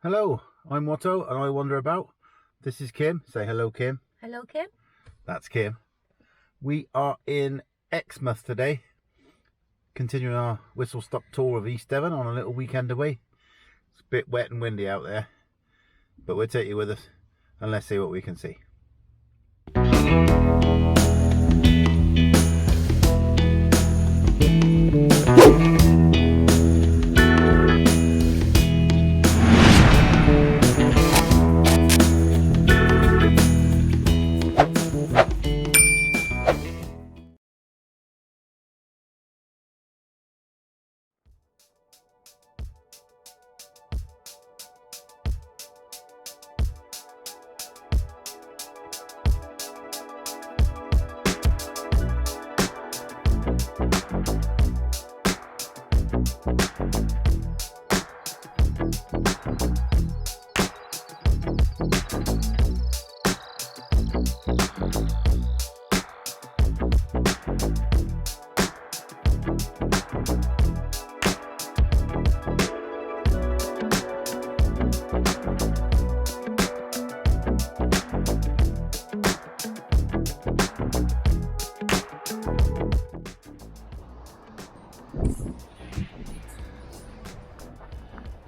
Hello, I'm Watto and I wander about. This is Kim. Say hello, Kim. Hello, Kim. That's Kim. We are in Exmouth today, continuing our whistle-stop tour of East Devon on a little weekend away. It's a bit wet and windy out there, but we'll take you with us and let's see what we can see.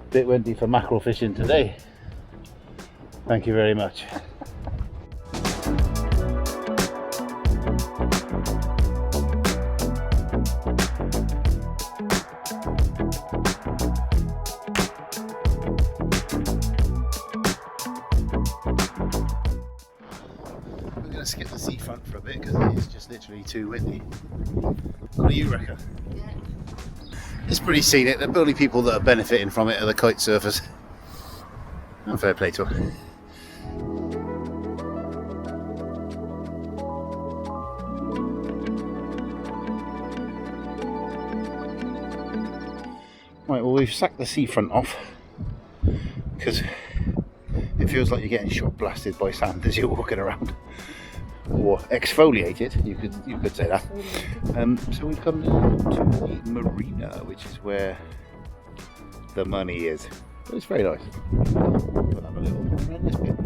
Bit windy for mackerel fishing today. Thank you very much. We're going to skip the seafront for a bit because it's just literally too windy. What do you reckon? Yeah. It's pretty scenic. The only people that are benefiting from it are the kite surfers. And fair play to them. Right, well, we've sacked the seafront off because it feels like you're getting shot blasted by sand as you're walking around, or exfoliated. You could say that. So we've come to the Marina, which is where the money is. But it's very nice. We'll have a little walk around this bit.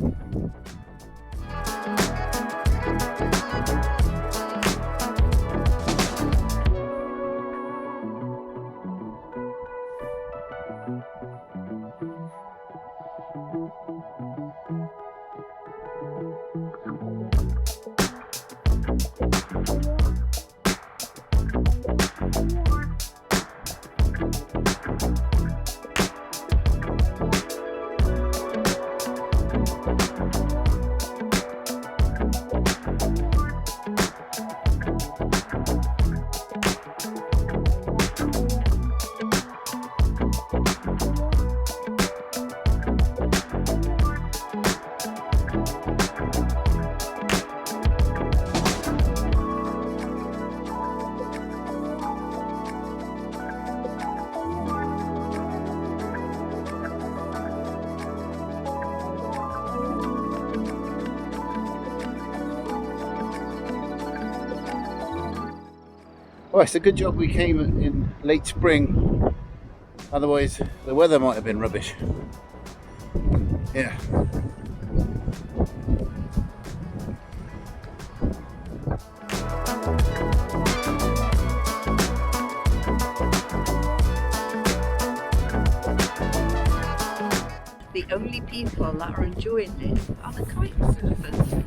Well, it's a good job we came in late spring, otherwise the weather might have been rubbish. Yeah. The only people that are enjoying this are the kite surfers.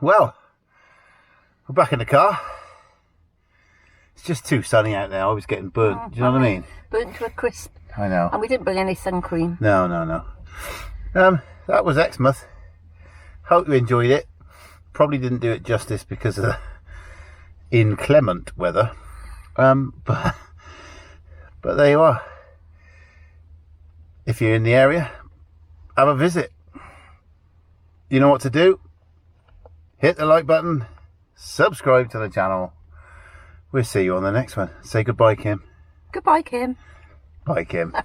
Well, we're back in the car. It's just too sunny out there. I was getting burnt. Do you know what I mean? Burnt to a crisp. I know. And we didn't bring any sun cream. No. That was Exmouth. Hope you enjoyed it. Probably didn't do it justice because of the inclement weather. But there you are. If you're in the area, have a visit. You know what to do. Hit the like button, subscribe to the channel. We'll see you on the next one. Say goodbye, Kim. Goodbye, Kim. Bye, Kim.